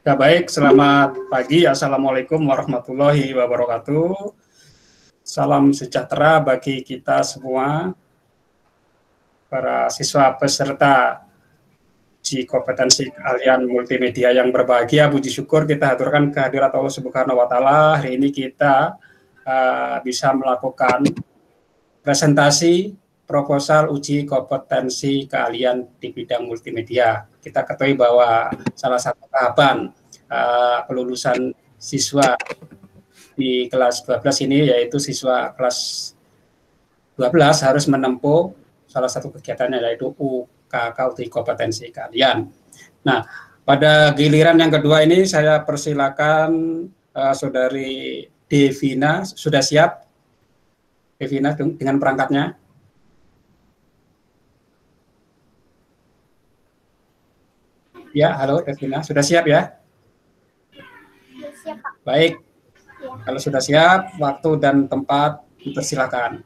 Ya baik, selamat pagi. Assalamualaikum warahmatullahi wabarakatuh. Salam sejahtera bagi kita semua, para siswa peserta uji kompetensi keahlian multimedia yang berbahagia. Puji syukur kita haturkan kehadirat Allah Subhanahu wa Ta'ala. Hari ini kita bisa melakukan presentasi proposal uji kompetensi keahlian di bidang multimedia. Kita ketahui bahwa salah satu tahapan kelulusan siswa di kelas 12 ini, yaitu siswa kelas 12 harus menempuh salah satu kegiatannya, yaitu UKK uji kompetensi keahlian. Nah, pada giliran yang kedua ini saya persilakan Saudari Devina. Sudah siap Devina dengan perangkatnya? Ya, halo Devina, sudah siap ya? Siap, Pak. Baik, ya. Kalau sudah siap, waktu dan tempat dipersilakan.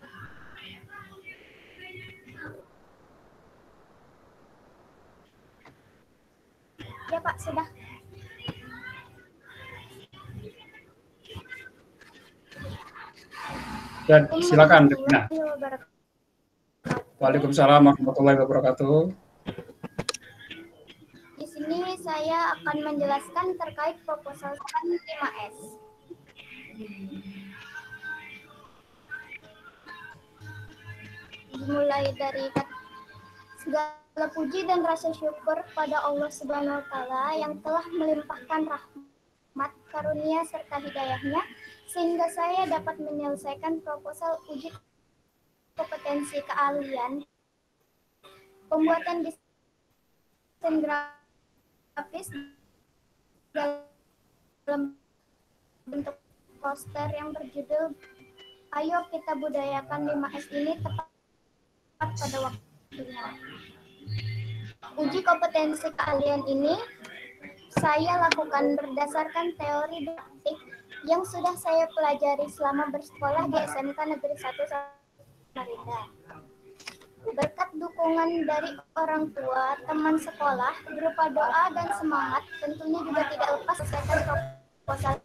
Ya Pak, sudah. Dan silakan Devina. Waalaikumsalam warahmatullahi wabarakatuh. Di sini saya akan menjelaskan terkait proposal 5S. Dimulai dari segala puji dan rasa syukur pada Allah Subhanahu wa Ta'ala yang telah melimpahkan rahmat, karunia serta hidayahnya sehingga saya dapat menyelesaikan proposal uji kompetensi keahlian pembuatan desain grafis dalam bentuk poster yang berjudul "Ayo Kita Budayakan 5S ini tepat pada waktunya". Uji kompetensi keahlian ini saya lakukan berdasarkan teori dan praktik yang sudah saya pelajari selama bersekolah di SMK Negeri 1 Samarinda. Berkat dukungan dari orang tua, teman sekolah, berupa doa dan semangat, tentunya juga tidak lepas selesaikan proposal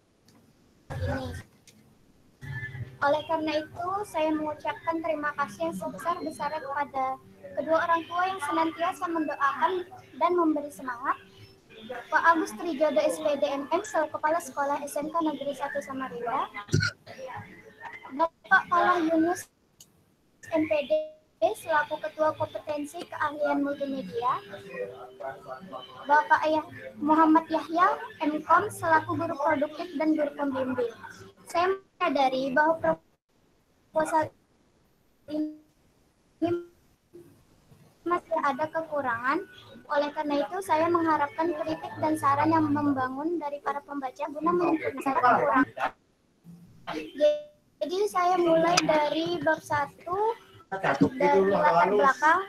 ini. Oleh karena itu, saya mengucapkan terima kasih yang sebesar-besarnya kepada kedua orang tua yang senantiasa mendoakan dan memberi semangat, Pak Agus Trijodo SPD MM selaku Kepala Sekolah SMK Negeri 1 Samarinda, Bapak Falah Yunus MPD selaku Ketua Kompetensi Keahlian Multimedia, Bapak Muhammad Yahya MKOM selaku Guru Produktif dan Guru Pembimbing. Saya menyadari bahwa proposal ini masih ada kekurangan. Oleh karena itu, saya mengharapkan kritik dan saran yang membangun dari para pembaca guna menyempurnakan kekurangan. Jadi saya mulai dari bab 1 dari latar belakang.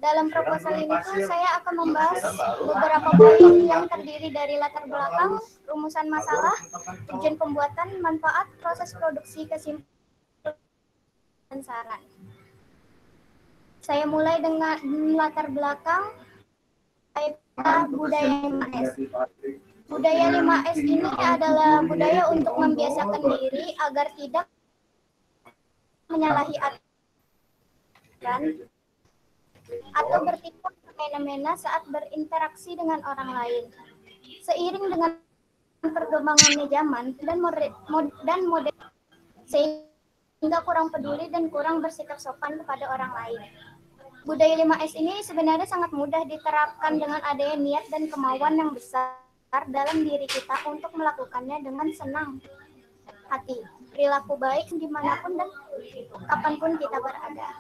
Dalam proposal ini tuh saya akan membahas beberapa poin yang terdiri dari latar belakang, rumusan masalah, tujuan pembuatan, manfaat, proses produksi, kesimpulan, dan saran. Saya mulai dengan latar belakang budaya 5S. Budaya 5S ini adalah budaya untuk membiasakan diri agar tidak menyalahi aturan atau bertindak semena-mena saat berinteraksi dengan orang lain. Seiring dengan perkembangannya zaman dan modern, sehingga kurang peduli dan kurang bersikap sopan kepada orang lain. Budaya 5S ini sebenarnya sangat mudah diterapkan dengan adanya niat dan kemauan yang besar dalam diri kita untuk melakukannya dengan senang hati. Perilaku baik dimanapun dan kapanpun kita berada.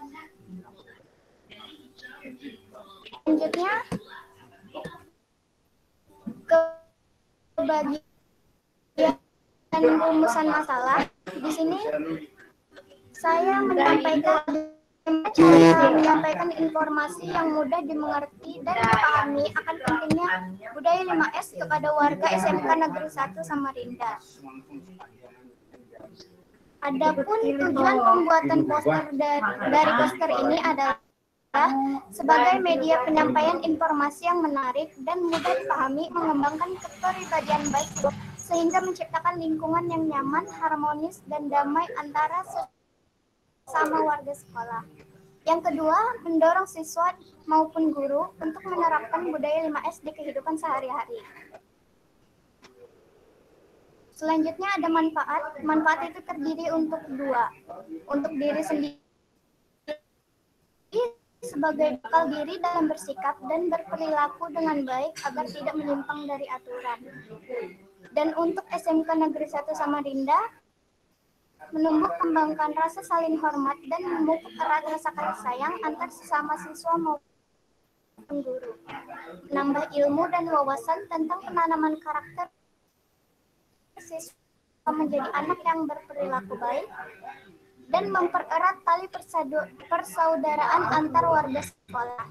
Selanjutnya ke bagian rumusan masalah. Di sini saya menyampaikan informasi yang mudah dimengerti dan dipahami akan pentingnya budaya 5S kepada warga SMK Negeri 1 Samarinda. Adapun tujuan pembuatan poster dari poster ini adalah sebagai media penyampaian informasi yang menarik dan mudah dipahami, mengembangkan kepribadian baik sehingga menciptakan lingkungan yang nyaman, harmonis, dan damai antara sesama warga sekolah. Yang kedua, mendorong siswa maupun guru untuk menerapkan budaya 5S di kehidupan sehari-hari. Selanjutnya ada manfaat. Manfaat itu terdiri untuk dua. Untuk diri sendiri sebagai bekal diri dalam bersikap dan berperilaku dengan baik agar tidak menyimpang dari aturan. Dan untuk SMK Negeri 1 Samarinda, menumbuh kembangkan rasa saling hormat dan memupuk erat rasa kasih sayang antar sesama siswa maupun guru. Menambah ilmu dan wawasan tentang penanaman karakter siswa menjadi anak yang berperilaku baik dan mempererat tali persaudaraan antar warga sekolah.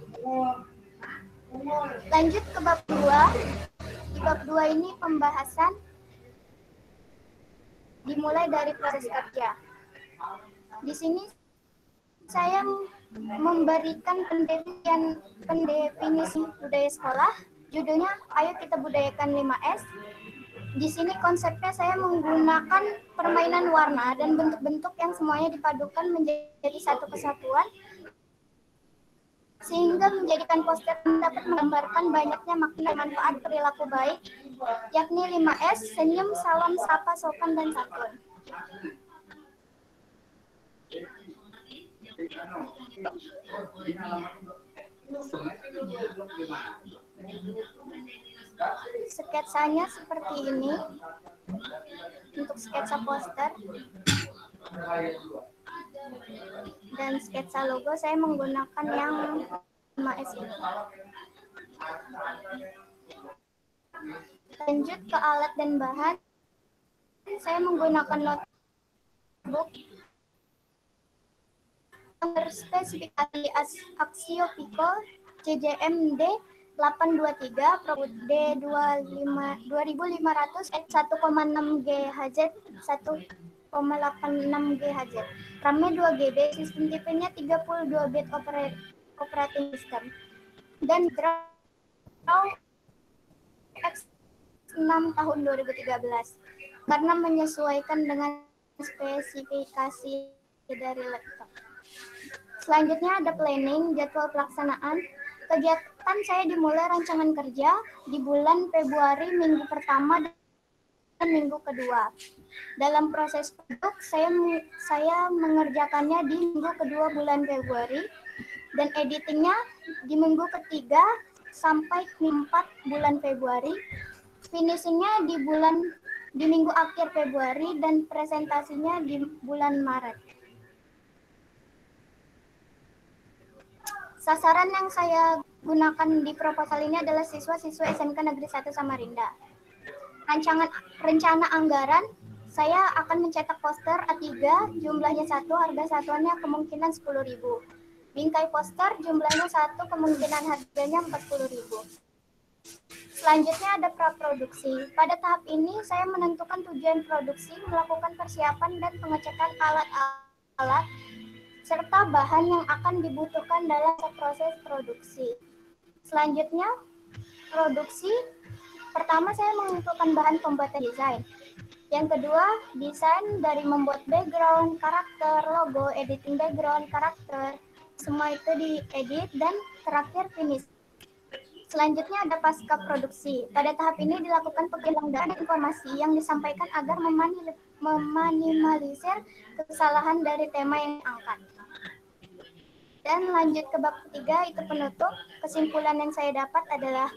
Lanjut ke bab 2. Di bab 2 ini pembahasan dimulai dari proses kerja. Di sini saya memberikan pendefinisi budaya sekolah. Judulnya Ayo Kita Budayakan 5S. Di sini konsepnya saya menggunakan permainan warna dan bentuk-bentuk yang semuanya dipadukan menjadi satu kesatuan sehingga menjadikan poster yang dapat menggambarkan banyaknya makna manfaat perilaku baik, yakni 5S, senyum, salam, sapa, sopan, dan santun. Sketsanya seperti ini. Untuk sketsa poster dan sketsa logo saya menggunakan yang 5S ini. Lanjut ke alat dan bahan. Saya menggunakan notebook yang berspesifikasi Axio Pico CJMD 823 Pro D2500 1,6 GHz 1,86 GHz. RAM-nya 2 GB, sistem tipenya 32 bit operating system. Dan Grau X6 tahun 2013. Karena menyesuaikan dengan spesifikasi dari laptop. Selanjutnya ada planning, jadwal pelaksanaan. Kegiatan saya dimulai rancangan kerja di bulan Februari minggu pertama dan minggu kedua. Dalam proses produk, saya mengerjakannya di minggu kedua bulan Februari dan editingnya di minggu ketiga sampai keempat bulan Februari. Finishingnya di minggu akhir Februari dan presentasinya di bulan Maret. Sasaran yang saya gunakan di proposal ini adalah siswa-siswa SMK Negeri 1 Samarinda. Rencana anggaran, saya akan mencetak poster A3, jumlahnya 1, harga satuannya kemungkinan 10.000. Bingkai poster, jumlahnya 1, kemungkinan harganya 40.000. Selanjutnya ada praproduksi. Pada tahap ini, saya menentukan tujuan produksi, melakukan persiapan dan pengecekan alat-alat, serta bahan yang akan dibutuhkan dalam proses produksi. Selanjutnya, produksi. Pertama, saya mengumpulkan bahan pembuatan desain. Yang kedua, desain dari membuat background, karakter, logo, editing background, karakter. Semua itu diedit dan terakhir finish. Selanjutnya ada pasca produksi. Pada tahap ini dilakukan penggabungan informasi yang disampaikan agar meminimalisir kesalahan dari tema yang diangkat. Dan lanjut ke bab ketiga, itu penutup. Kesimpulan yang saya dapat adalah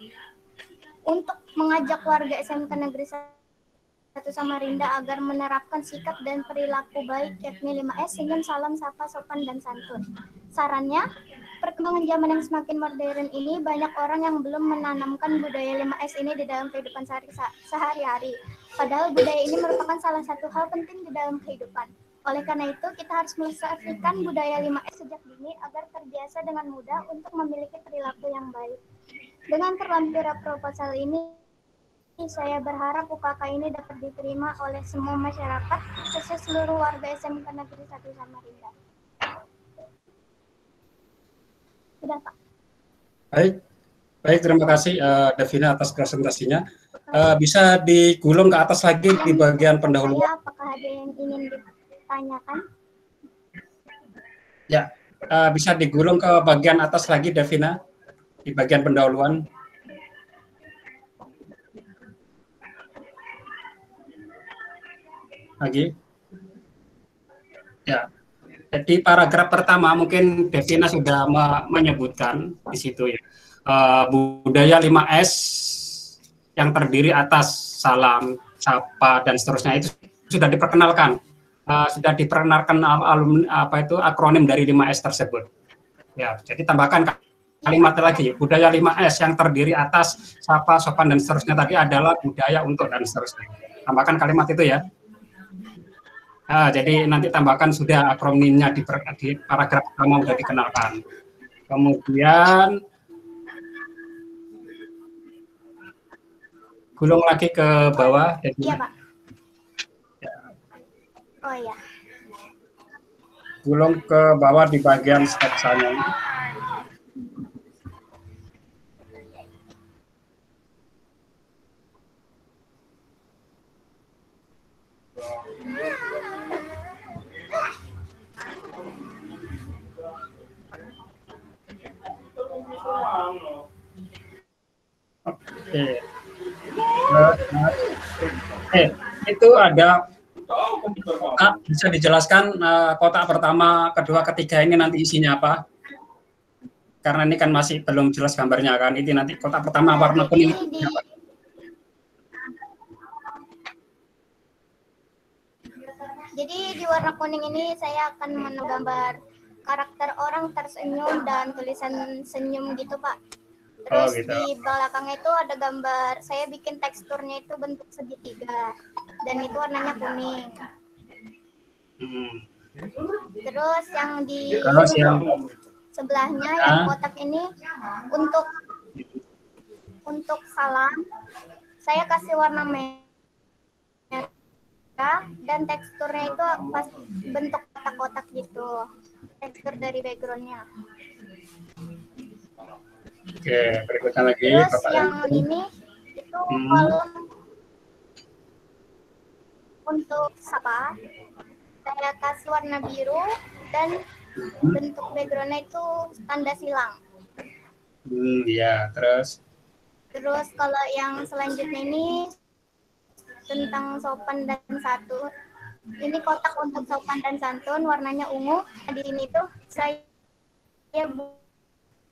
untuk mengajak warga SMK Negeri 1 Samarinda agar menerapkan sikap dan perilaku baik, yakni 5S, senyum, salam, sapa, sopan, dan santun. Sarannya, perkembangan zaman yang semakin modern ini, banyak orang yang belum menanamkan budaya 5S ini di dalam kehidupan sehari-hari. Padahal budaya ini merupakan salah satu hal penting di dalam kehidupan. Oleh karena itu, kita harus melestarikan budaya 5S sejak dini agar terbiasa dengan mudah untuk memiliki perilaku yang baik. Dengan terlampirnya proposal ini, saya berharap UKK ini dapat diterima oleh semua masyarakat, khususnya seluruh warga SMK Negeri 1 Samarinda. Sudah, Pak. Baik, baik, terima kasih Devina atas presentasinya. Bisa digulung ke atas lagi di bagian pendahuluan. Apakah ada yang ingin ditanyakan? Ya, bisa digulung ke bagian atas lagi, Devina, di bagian pendahuluan. Lagi. Ya, jadi paragraf pertama mungkin Devina sudah menyebutkan di situ ya. Budaya 5S yang terdiri atas salam, sapa, dan seterusnya itu sudah diperkenalkan. Sudah diperkenalkan akronim dari 5S tersebut. Ya, jadi tambahkan kalimat lagi, budaya 5S yang terdiri atas sapa, sopan, dan seterusnya tadi adalah budaya untuk dan seterusnya. Tambahkan kalimat itu ya. Jadi nanti tambahkan sudah akronimnya di paragraf pertama sudah dikenalkan. Kemudian gulung lagi ke bawah. Iya, Pak. Oh iya. Gulung ke bawah di bagian sketsanya. Oke. Itu ada bisa dijelaskan kotak pertama, kedua, ketiga ini nanti isinya apa? Karena ini kan masih belum jelas gambarnya kan. Ini nanti kotak pertama warna kuning. Jadi di warna kuning ini saya akan menggambar karakter orang tersenyum dan tulisan senyum gitu, Pak. Terus gitu. Di belakangnya itu ada gambar, saya bikin teksturnya itu bentuk segitiga dan itu warnanya kuning. Terus yang di sebelahnya yang kotak ini untuk salam saya kasih warna merah dan teksturnya itu pas bentuk kotak-kotak gitu, tekstur dari backgroundnya. Oke, berikutnya lagi. Terus yang ini itu kolom untuk sapa saya kasih warna biru dan bentuk backgroundnya itu tanda silang. Ya, terus Kalau yang selanjutnya ini tentang sopan dan santun. Ini kotak untuk sopan dan santun, warnanya ungu. Di sini tuh saya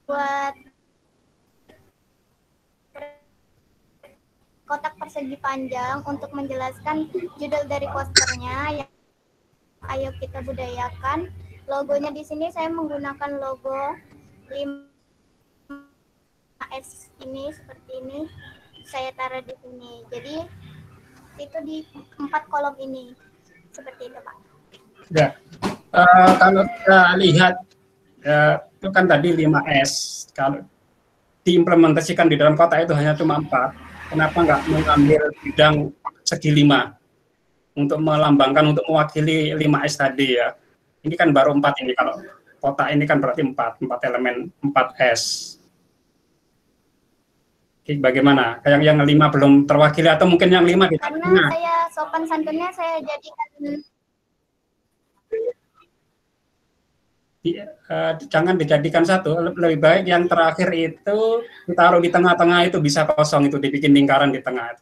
buat kotak persegi panjang untuk menjelaskan judul dari posternya yang Ayo Kita Budayakan. Logonya di sini saya menggunakan logo 5S ini seperti ini. Saya taruh di sini. Jadi itu di 4 kolom ini. Seperti itu, Pak. Ya. Kalau kita lihat itu kan tadi 5S. Kalau diimplementasikan di dalam kotak itu hanya cuma 4. Kenapa nggak mengambil bidang segi 5 untuk melambangkan, untuk mewakili 5S tadi ya. Ini kan baru 4 ini, kalau kotak ini kan berarti 4 elemen 4S. Bagaimana? Yang 5 belum terwakili atau mungkin yang 5 di karena tengah? Saya sopan santunnya saya jadikan jangan dijadikan satu, lebih baik yang terakhir itu ditaruh di tengah-tengah, itu bisa kosong, itu dibikin lingkaran di tengah.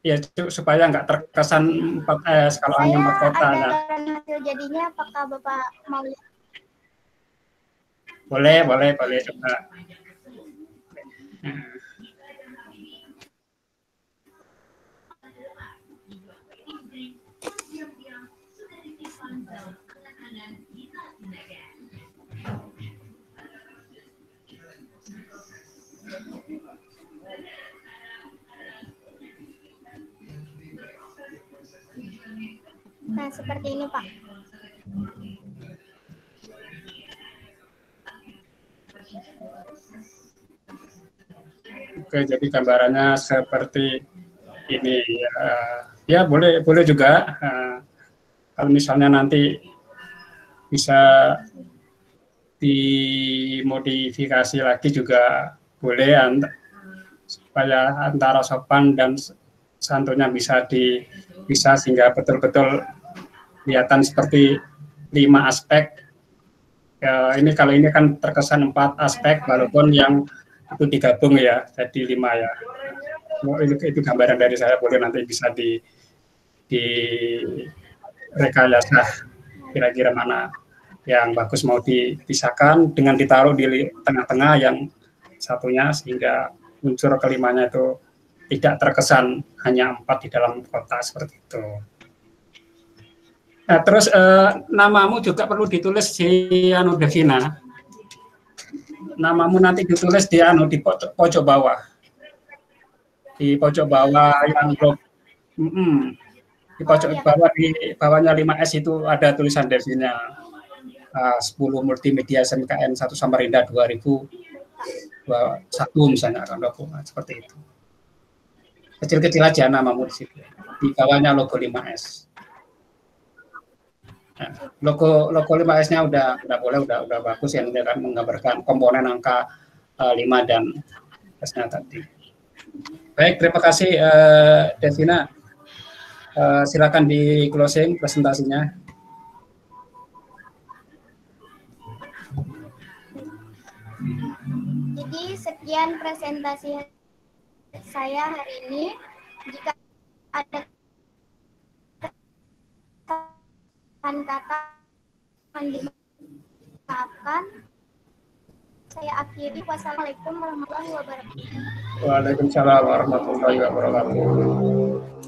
Ya, supaya nggak terkesan 4S kalau hanya 4 kotak. Saya ada hasil jadinya, apakah Bapak mau lihat? Boleh coba. Nah, seperti ini, Pak. Oke, jadi gambarannya seperti ini ya. Ya, boleh juga. Kalau misalnya nanti bisa dimodifikasi lagi juga boleh, supaya antara sopan dan santunnya bisa sehingga betul-betul kelihatan seperti 5 aspek. Ya, kalau ini kan terkesan 4 aspek, walaupun yang itu digabung ya, jadi 5 ya. Itu gambaran dari saya, boleh nanti bisa di rekayasa kira-kira mana yang bagus mau dipisahkan dengan ditaruh di tengah-tengah yang satunya, sehingga unsur kelimanya itu tidak terkesan hanya 4 di dalam kotak seperti itu. Nah, terus namamu juga perlu ditulis di Devina. Namamu nanti ditulis di pojok bawah. Di pojok bawah yang di pojok bawah, di bawahnya 5S itu ada tulisan Devina. 10 multimedia SMKN 1 Samarinda 2021 misalnya, seperti itu. Kecil-kecil aja namamu di situ. Di bawahnya logo 5S. Nah, logo 5S-nya udah boleh, udah bagus ya, ini akan menggambarkan komponen angka 5 dan S-nya tadi. Baik, terima kasih Devina. Silakan di closing presentasinya. Jadi sekian presentasi saya hari ini. Jika ada kata yang dimaafkan, saya akhiri. Wassalamualaikum warahmatullahi wabarakatuh. Waalaikumsalam warahmatullahi wabarakatuh.